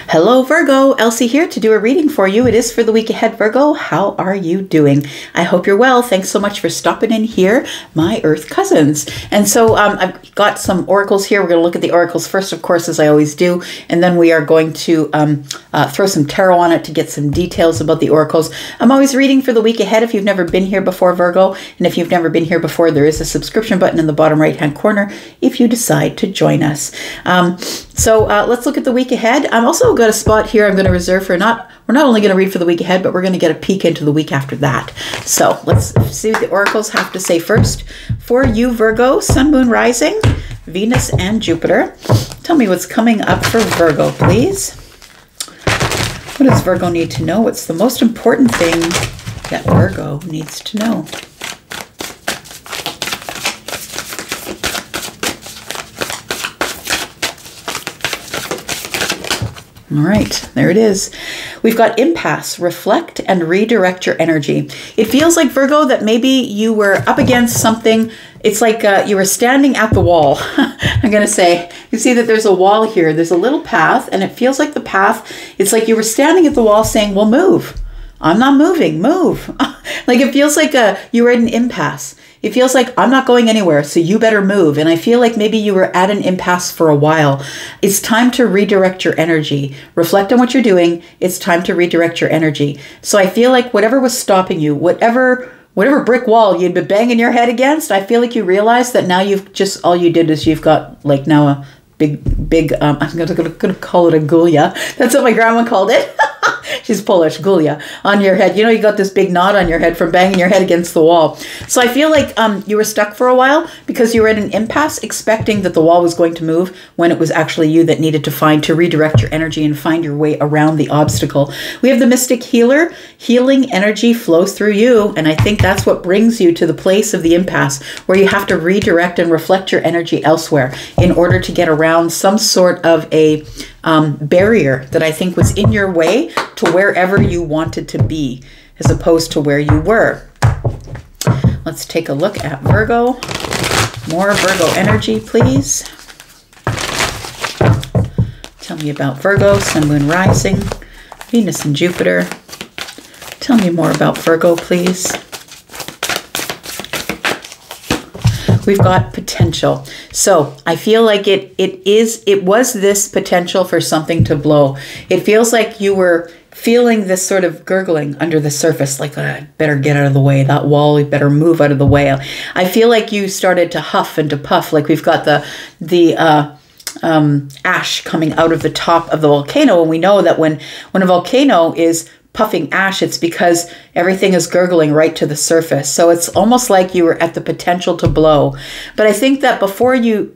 Hello Virgo, Elsie here to do a reading for you. It is for the week ahead, Virgo. How are you doing? I hope you're well. Thanks so much for stopping in here, my Earth cousins. And so I've got some oracles here. We're going to look at the oracles first, of course, as I always do. And then we are going to throw some tarot on it to get some details about the oracles. I'm always reading for the week ahead if you've never been here before, Virgo. And if you've never been here before, there is a subscription button in the bottom right-hand corner if you decide to join us. So let's look at the week ahead. I'm also got a spot here I'm going to reserve for we're not only going to read for the week ahead, but we're going to get a peek into the week after that. So let's see what the oracles have to say first. For you, Virgo, Sun, Moon, Rising, Venus, and Jupiter. Tell me what's coming up for Virgo, please. What does Virgo need to know? What's the most important thing that Virgo needs to know? All right, there it is. We've got impasse, reflect and redirect your energy. It feels like, Virgo, that maybe you were up against something. It's like you were standing at the wall. I'm going to say, you see that there's a wall here. There's a little path, and it feels like the path, it's like you were standing at the wall saying, well, move. I'm not moving, move. Like it feels like you were at an impasse. It feels like I'm not going anywhere, so you better move. And I feel like maybe you were at an impasse for a while. It's time to redirect your energy. Reflect on what you're doing. It's time to redirect your energy. So I feel like whatever was stopping you, whatever brick wall you'd been banging your head against, I feel like you realized that now all you did is you've got like now a big, I'm going to call it a gulia. That's what my grandma called it. She's Polish, gulia, on your head. You know, you got this big knot on your head from banging your head against the wall. So I feel like you were stuck for a while because you were at an impasse expecting that the wall was going to move when it was actually you that needed to redirect your energy and find your way around the obstacle. We have the Mystic Healer. Healing energy flows through you. And I think that's what brings you to the place of the impasse where you have to redirect and reflect your energy elsewhere in order to get around some sort of a barrier that I think was in your way to wherever you wanted to be, as opposed to where you were. Let's take a look at Virgo. More Virgo energy, please. Tell me about Virgo, Sun, Moon, Rising, Venus, and Jupiter. Tell me more about Virgo, please. We've got potential. So I feel like it was this potential for something to blow. It feels like you were feeling this sort of gurgling under the surface, like, better get out of the way. That wall, you better move out of the way. I feel like you started to huff and to puff, like we've got the ash coming out of the top of the volcano. And we know that when a volcano is puffing ash, it's because everything is gurgling right to the surface. So it's almost like you were at the potential to blow. But I think that before you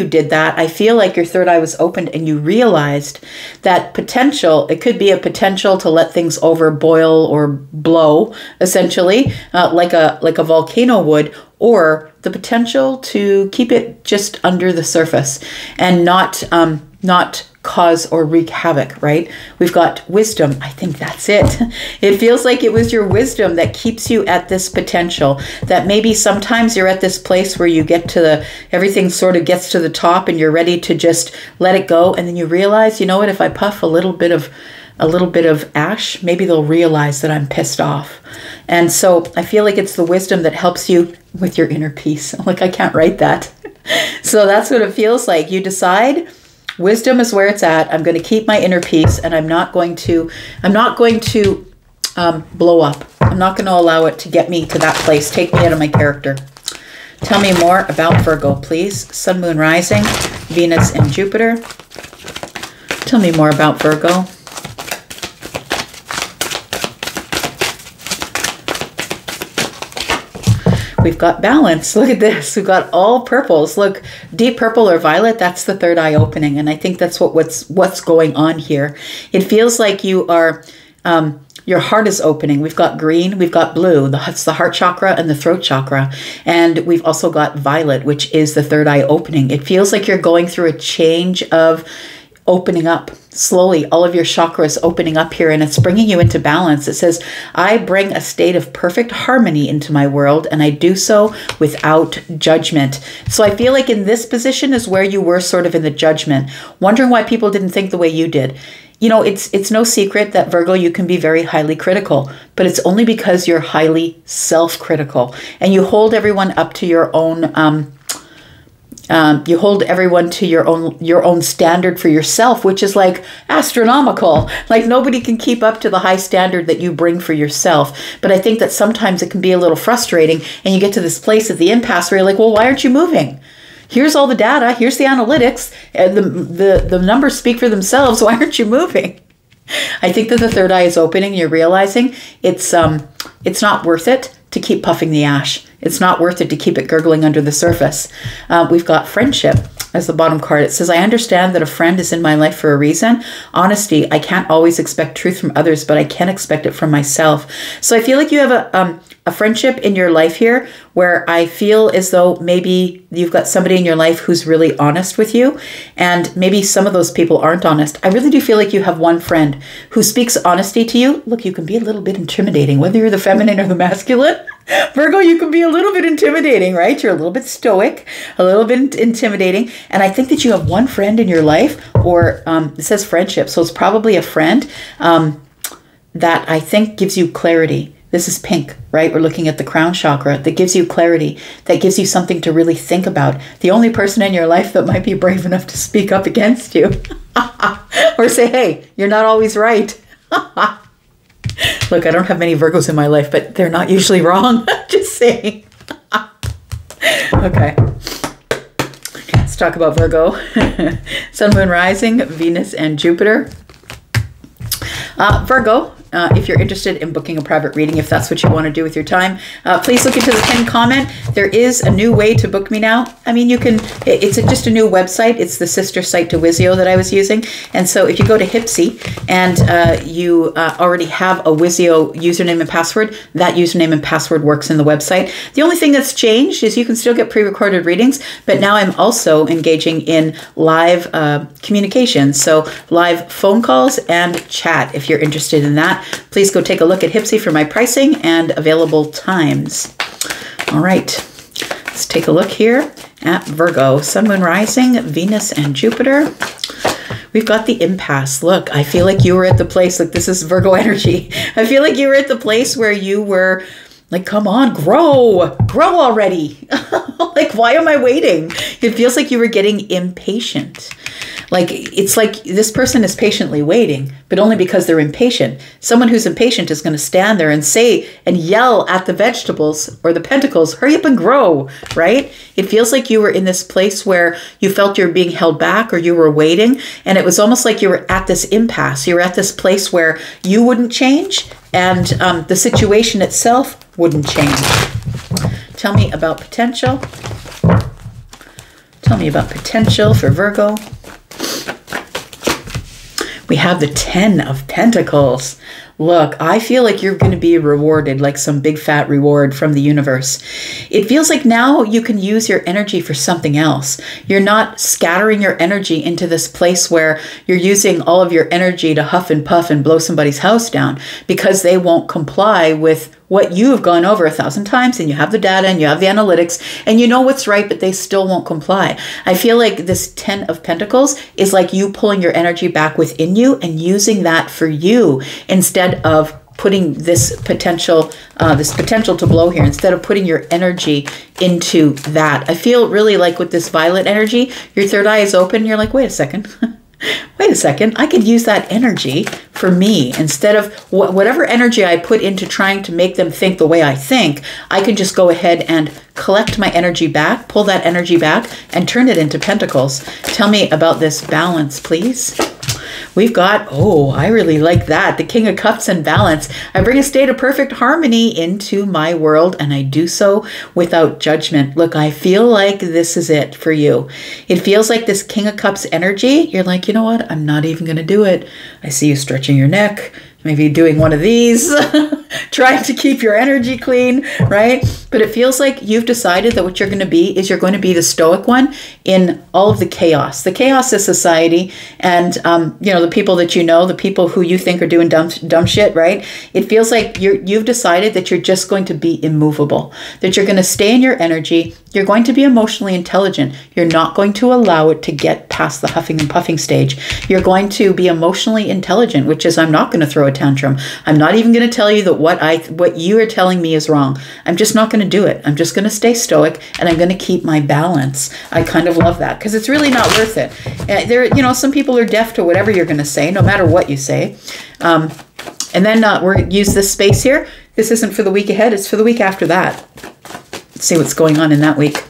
did that, I feel like your third eye was opened and you realized that potential, it could be a potential to let things over boil or blow, essentially, like a volcano would, or the potential to keep it just under the surface and not cause or wreak havoc, right? We've got wisdom. I think that's it. It feels like it was your wisdom that keeps you at this potential, that maybe sometimes you're at this place where you get to everything sort of gets to the top and you're ready to just let it go. And then you realize, you know what, if I puff a little bit of ash, maybe they'll realize that I'm pissed off. And so I feel like it's the wisdom that helps you with your inner peace. Like, I can't write that. So that's what it feels like. You decide wisdom is where it's at. I'm going to keep my inner peace, and I'm not going to blow up. I'm not going to allow it to get me to that place, take me out of my character. Tell me more about Virgo, please. Sun, Moon, Rising, Venus, and Jupiter. Tell me more about Virgo. We've got balance. Look at this. We've got all purples. Look, deep purple or violet, that's the third eye opening. And I think that's what's going on here. It feels like you are, your heart is opening. We've got green, we've got blue. That's the heart chakra and the throat chakra. And we've also got violet, which is the third eye opening. It feels like you're going through a change of opening up slowly, all of your chakras opening up here, and it's bringing you into balance. It says, I bring a state of perfect harmony into my world, and I do so without judgment. So I feel like in this position is where you were sort of in the judgment, wondering why people didn't think the way you did. You know, it's no secret that Virgo, you can be very highly critical, but it's only because you're highly self-critical and you hold everyone up to your own, you hold everyone to your own standard for yourself, which is like astronomical. Like nobody can keep up to the high standard that you bring for yourself. But I think that sometimes it can be a little frustrating and you get to this place at the impasse where you're like, well, why aren't you moving? Here's all the data. Here's the analytics. And the numbers speak for themselves. Why aren't you moving? I think that the third eye is opening. You're realizing it's not worth it to keep puffing the ash. It's not worth it to keep it gurgling under the surface. We've got friendship as the bottom card. It says, I understand that a friend is in my life for a reason. Honesty, I can't always expect truth from others, but I can expect it from myself. So I feel like you have a friendship in your life here where I feel as though maybe you've got somebody in your life who's really honest with you, and maybe some of those people aren't honest. I really do feel like you have one friend who speaks honesty to you. Look, you can be a little bit intimidating, whether you're the feminine or the masculine. Virgo, you can be a little bit intimidating, right? You're a little bit stoic, a little bit intimidating. And I think that you have one friend in your life, or it says friendship. So it's probably a friend that I think gives you clarity. This is pink, right? We're looking at the crown chakra that gives you clarity, that gives you something to really think about. The only person in your life that might be brave enough to speak up against you or say, hey, you're not always right. Look, I don't have many Virgos in my life, but they're not usually wrong. Just saying. Okay. Let's talk about Virgo. Sun, Moon, Rising, Venus, and Jupiter. Virgo, if you're interested in booking a private reading, if that's what you want to do with your time, please look into the pinned comment. There is a new way to book me now. I mean, you can, it's just a new website. It's the sister site to Wizio that I was using. And so if you go to Hipsy and you already have a Wizio username and password, that username and password works in the website. The only thing that's changed is you can still get pre-recorded readings, but now I'm also engaging in live communications. So live phone calls and chat. If you're interested in that, please go take a look at Hipsy for my pricing and available times. All right, let's take a look here at Virgo. Sun, Moon, Rising, Venus, and Jupiter. We've got the impasse. Look, I feel like you were at the place, like this is Virgo energy. I feel like you were at the place where you were like, come on, grow already. Like, why am I waiting? It feels like you were getting impatient. Like, it's like this person is patiently waiting, but only because they're impatient. Someone who's impatient is going to stand there and say and yell at the vegetables or the pentacles, hurry up and grow, right? It feels like you were in this place where you felt you were being held back or you were waiting. And it was almost like you were at this impasse. You were at this place where you wouldn't change and the situation itself wouldn't change. Tell me about potential. Tell me about potential for Virgo. We have the 10 of Pentacles. Look, I feel like you're going to be rewarded, like some big fat reward from the universe. It feels like now you can use your energy for something else. You're not scattering your energy into this place where you're using all of your energy to huff and puff and blow somebody's house down because they won't comply with what you have gone over 1,000 times, and you have the data and you have the analytics and you know what's right, but they still won't comply. I feel like this 10 of Pentacles is like you pulling your energy back within you and using that for you instead of putting this potential to blow here, instead of putting your energy into that. I feel really like with this violet energy, your third eye is open. You're like, wait a second. Wait a second, I could use that energy for me. Instead of whatever energy I put into trying to make them think the way I think, I can just go ahead and collect my energy back, pull that energy back, and turn it into pentacles. Tell me about this balance, please. We've got, oh, I really like that. The King of Cups and balance. I bring a state of perfect harmony into my world, and I do so without judgment. Look, I feel like this is it for you. It feels like this King of Cups energy. You're like, you know what? I'm not even going to do it. I see you stretching your neck, maybe doing one of these. trying to keep your energy clean, right? But it feels like you've decided that what you're going to be is you're going to be the stoic one in all of the chaos. The chaos of society and, the people that you know, the people who you think are doing dumb shit, right? It feels like you've decided that you're just going to be immovable, that you're going to stay in your energy. You're going to be emotionally intelligent. You're not going to allow it to get past the huffing and puffing stage. You're going to be emotionally intelligent, which is I'm not going to throw a tantrum. I'm not even going to tell you that what you are telling me is wrong. I'm just not going to do it. I'm just going to stay stoic and I'm going to keep my balance. I kind of love that because it's really not worth it. Some people are deaf to whatever you're going to say, no matter what you say. And then we're going to use this space here. This isn't for the week ahead. It's for the week after that. Let's see what's going on in that week.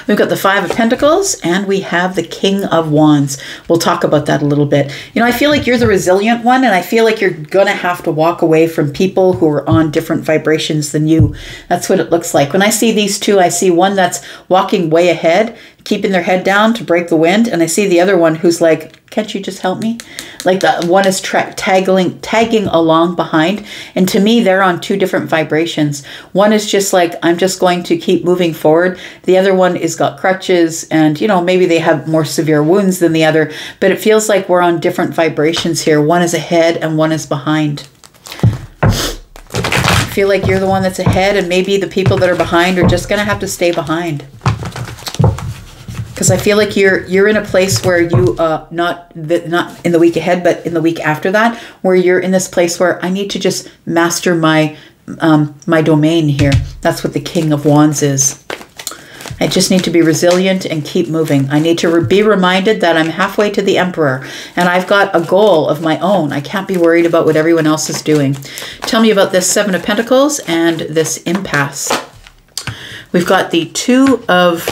We've got the Five of Pentacles and we have the King of Wands. We'll talk about that a little bit. I feel like you're the resilient one and I feel like you're going to have to walk away from people who are on different vibrations than you. That's what it looks like. When I see these two, I see one that's walking way ahead, keeping their head down to break the wind. And I see the other one who's like, can't you just help me? Like the one is tagging along behind. And to me, they're on two different vibrations. One is just like, I'm just going to keep moving forward. The other one is got crutches and, maybe they have more severe wounds than the other. But it feels like we're on different vibrations here. One is ahead and one is behind. I feel like you're the one that's ahead and maybe the people that are behind are just going to have to stay behind. Because I feel like you're in a place where you not in the week ahead, but in the week after that, where you're in this place where I need to just master my my domain here. That's what the King of Wands is. I just need to be resilient and keep moving. I need to be reminded that I'm halfway to the Emperor and I've got a goal of my own. I can't be worried about what everyone else is doing. Tell me about this Seven of Pentacles and this impasse. We've got the Two of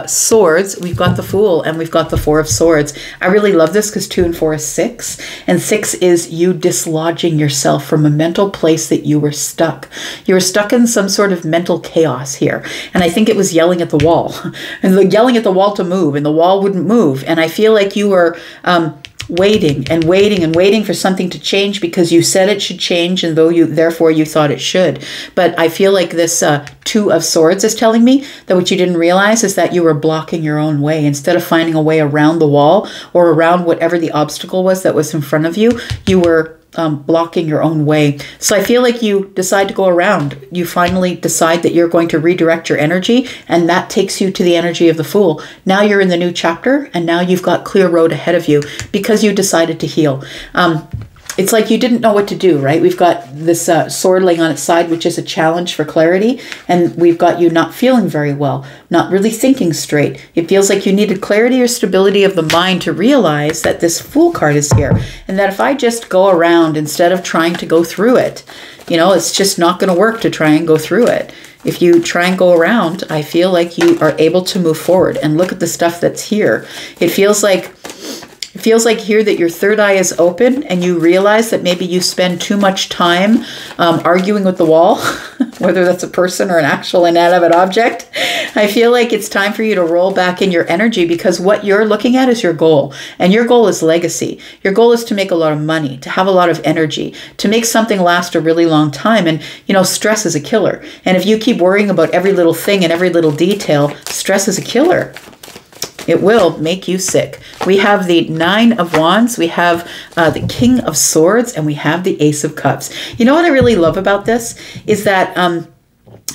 Swords, we've got the Fool, and we've got the Four of Swords. I really love this because 2 and 4 is 6. And 6 is you dislodging yourself from a mental place that you were stuck. You were stuck in some sort of mental chaos here. And I think it was yelling at the wall. And yelling at the wall to move, and the wall wouldn't move. And I feel like you were waiting and waiting and waiting for something to change because you said it should change and therefore you thought it should. But I feel like this Two of Swords is telling me that what you didn't realize is that you were blocking your own way. Instead of finding a way around the wall or around whatever the obstacle was that was in front of you, you were blocking your own way. So I feel like you decide to go around. You finally decide that you're going to redirect your energy, and that takes you to the energy of the Fool. Now you're in the new chapter, and now you've got clear road ahead of you because you decided to heal. It's like you didn't know what to do, right? We've got this sword laying on its side, which is a challenge for clarity. And we've got you not feeling very well, not really thinking straight. It feels like you needed clarity or stability of the mind to realize that this Fool card is here. And that if I just go around instead of trying to go through it, it's just not going to work to try and go through it. If you try and go around, I feel like you are able to move forward. And look at the stuff that's here. It feels like here that your third eye is open and you realize that maybe you spend too much time arguing with the wall, whether that's a person or an actual inanimate object. I feel like it's time for you to roll back in your energy because what you're looking at is your goal. And your goal is legacy. Your goal is to make a lot of money, to have a lot of energy, to make something last a really long time. And, stress is a killer. And if you keep worrying about every little thing and every little detail, stress is a killer. It will make you sick. We have the Nine of Wands, we have the King of Swords, and we have the Ace of Cups. You know what I really love about this is that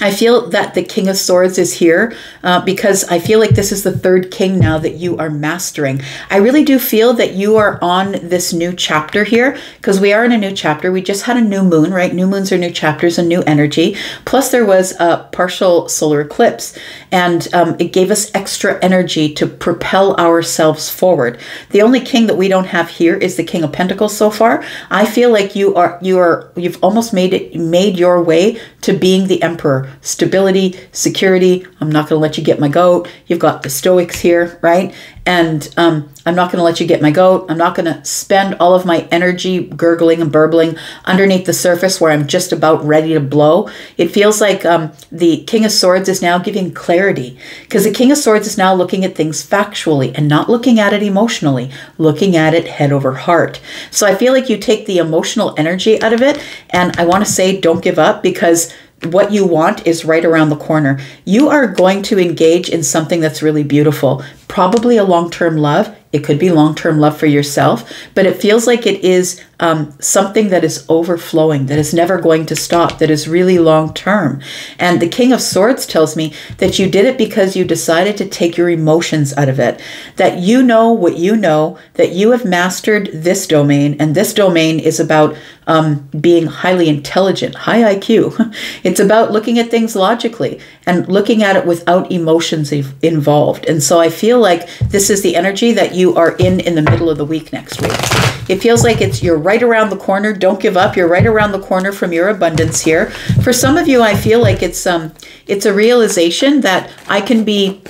I feel that the King of Swords is here because I feel like this is the third king now that you are mastering. I really do feel that you are on this new chapter here because we are in a new chapter. We just had a new moon, right? New moons are new chapters and new energy. Plus there was a partial solar eclipse and it gave us extra energy to propel ourselves forward. The only king that we don't have here is the King of Pentacles so far. I feel like you've almost made your way to being the emperor. Stability, security. I'm not going to let you get my goat. You've got the Stoics here, right? And I'm not going to let you get my goat. I'm not going to spend all of my energy gurgling and burbling underneath the surface where I'm just about ready to blow. It feels like the King of Swords is now giving clarity, because the King of Swords is now looking at things factually and not looking at it emotionally, looking at it head over heart. So I feel like you take the emotional energy out of it. And I want to say, don't give up, because what you want is right around the corner. You are going to engage in something that's really beautiful, probably a long-term love. It could be long-term love for yourself, but it feels like it is something that is overflowing, that is never going to stop, that is really long-term. And the King of Swords tells me that you did it because you decided to take your emotions out of it, that you know what you know, that you have mastered this domain, and this domain is about being highly intelligent, high IQ. It's about looking at things logically and looking at it without emotions involved. And so I feel like this is the energy that you are in the middle of the week next week. It feels like you're right around the corner. Don't give up. You're right around the corner from your abundance here. For some of you, I feel like it's a realization that I can be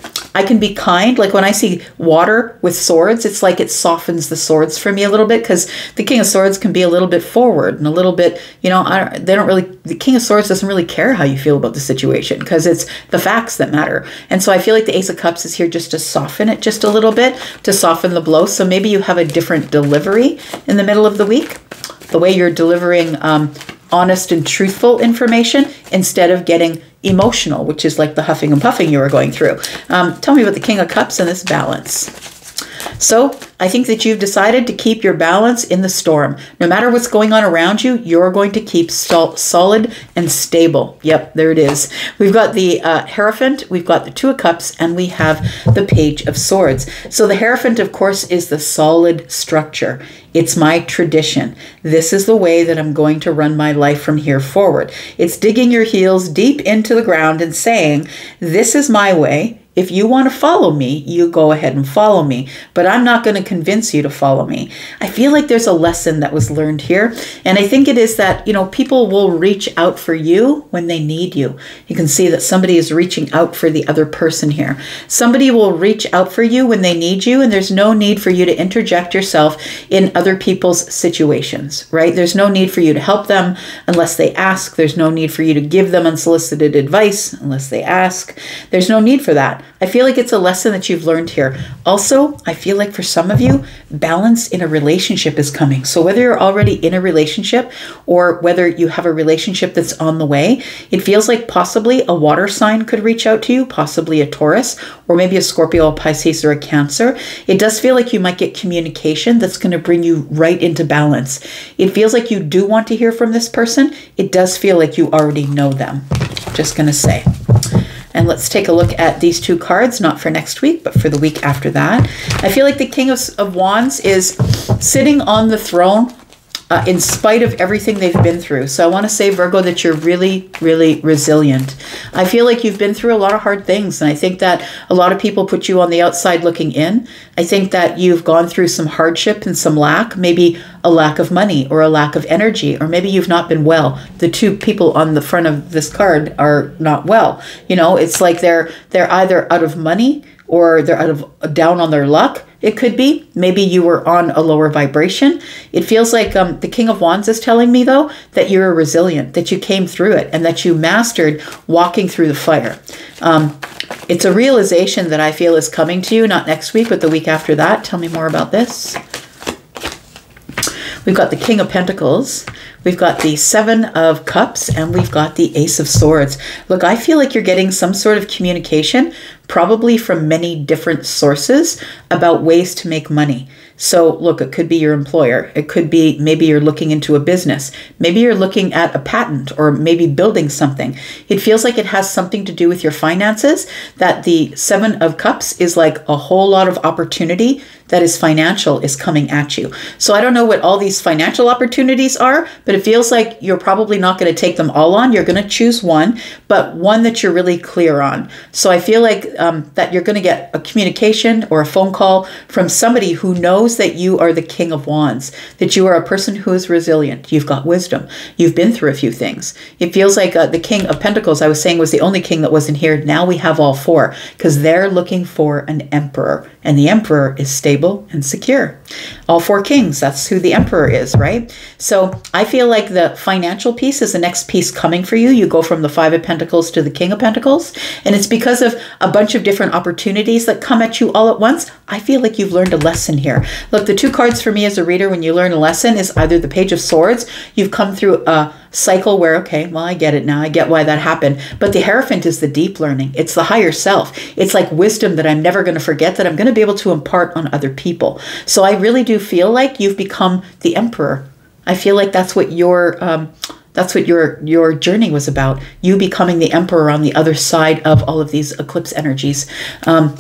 kind. Like when I see water with swords, it's like it softens the swords for me a little bit, because the King of Swords can be a little bit forward and a little bit, the King of Swords doesn't really care how you feel about the situation, because it's the facts that matter. And so I feel like the Ace of Cups is here just to soften it just a little bit, to soften the blow. So maybe you have a different delivery in the middle of the week, the way you're delivering honest and truthful information instead of getting emotional, which is like the huffing and puffing you were going through. Tell me about the King of Cups and this balance. So I think that you've decided to keep your balance in the storm. No matter what's going on around you, you're going to keep solid and stable. Yep, there it is. We've got the Hierophant, we've got the Two of Cups, and we have the Page of Swords. So the Hierophant, of course, is the solid structure. It's my tradition. This is the way that I'm going to run my life from here forward. It's digging your heels deep into the ground and saying, this is my way. If you want to follow me, you go ahead and follow me, but I'm not going to convince you to follow me. I feel like there's a lesson that was learned here. And I think it is that, people will reach out for you when they need you. You can see that somebody is reaching out for the other person here. Somebody will reach out for you when they need you, and there's no need for you to interject yourself in other people's situations, right? There's no need for you to help them unless they ask. There's no need for you to give them unsolicited advice unless they ask. There's no need for that. I feel like it's a lesson that you've learned here. Also, I feel like for some of you, balance in a relationship is coming. So whether you're already in a relationship or whether you have a relationship that's on the way, it feels like possibly a water sign could reach out to you, possibly a Taurus, or maybe a Scorpio, a Pisces, or a Cancer. It does feel like you might get communication that's going to bring you right into balance. It feels like you do want to hear from this person. It does feel like you already know them. Just going to say. And let's take a look at these two cards, not for next week, but for the week after that. I feel like the King of Wands is sitting on the throne in spite of everything they've been through. So I want to say, Virgo, that you're really, really resilient. I feel like you've been through a lot of hard things. And I think that a lot of people put you on the outside looking in. I think that you've gone through some hardship and some lack, maybe a lack of money or a lack of energy, or maybe you've not been well. The two people on the front of this card are not well. It's like they're either out of money or they're down on their luck. It could be. Maybe you were on a lower vibration. It feels like the King of Wands is telling me, though, that you're resilient, that you came through it, and that you mastered walking through the fire. It's a realization that I feel is coming to you, not next week, but the week after that. Tell me more about this. We've got the King of Pentacles, we've got the Seven of Cups, and we've got the Ace of Swords. Look, I feel like you're getting some sort of communication, probably from many different sources, about ways to make money. So look, it could be your employer. It could be maybe you're looking into a business. Maybe you're looking at a patent or maybe building something. It feels like it has something to do with your finances, that the Seven of Cups is like a whole lot of opportunity that is financial is coming at you. So I don't know what all these financial opportunities are, but it feels like you're probably not going to take them all on. You're going to choose one, but one that you're really clear on. So I feel like that you're going to get a communication or a phone call from somebody who knows that you are the King of Wands, that you are a person who is resilient. You've got wisdom. You've been through a few things. It feels like the King of Pentacles, I was saying, was the only king that wasn't here. Now we have all four because they're looking for an emperor, and the emperor is stable and secure. All four kings, that's who the emperor is, right? So I feel like the financial piece is the next piece coming for you. You go from the Five of Pentacles to the King of Pentacles, and it's because of a bunch of different opportunities that come at you all at once. I feel like you've learned a lesson here. Look, the two cards for me as a reader when you learn a lesson is either the Page of Swords. You've come through a cycle where, okay, well, I get it now. I get why that happened. But the Hierophant is the deep learning. It's the higher self. It's like wisdom that I'm never going to forget, that I'm going to be able to impart on other people. So I really do feel like you've become the emperor. I feel like that's what your journey was about. You becoming the emperor on the other side of all of these eclipse energies.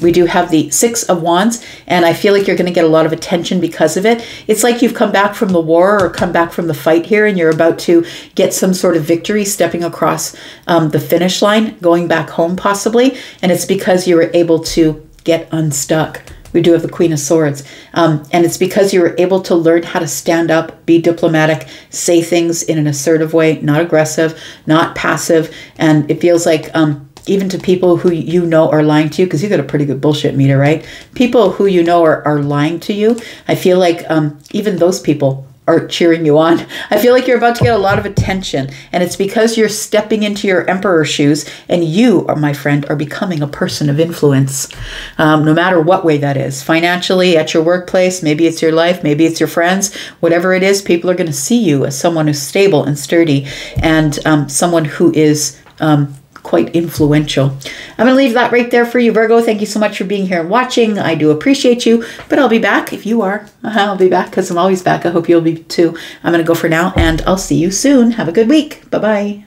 We do have the Six of Wands, and I feel like you're going to get a lot of attention because of it. It's like you've come back from the war or come back from the fight here, and you're about to get some sort of victory, stepping across the finish line, going back home possibly, and it's because you were able to get unstuck. We do have the Queen of Swords. And it's because you were able to learn how to stand up, be diplomatic, say things in an assertive way, not aggressive, not passive. And it feels like even to people who you know are lying to you, because you got a pretty good bullshit meter, right? People who you know are lying to you. I feel like even those people are cheering you on. I feel like you're about to get a lot of attention, and it's because you're stepping into your emperor shoes, and you, my friend, are becoming a person of influence, no matter what way that is. Financially, at your workplace, maybe it's your life, maybe it's your friends, whatever it is, people are going to see you as someone who's stable and sturdy, and someone who is quite influential. I'm going to leave that right there for you, Virgo. Thank you so much for being here and watching. I do appreciate you, but I'll be back if you are. I'll be back because I'm always back. I hope you'll be too. I'm going to go for now, and I'll see you soon. Have a good week. Bye-bye.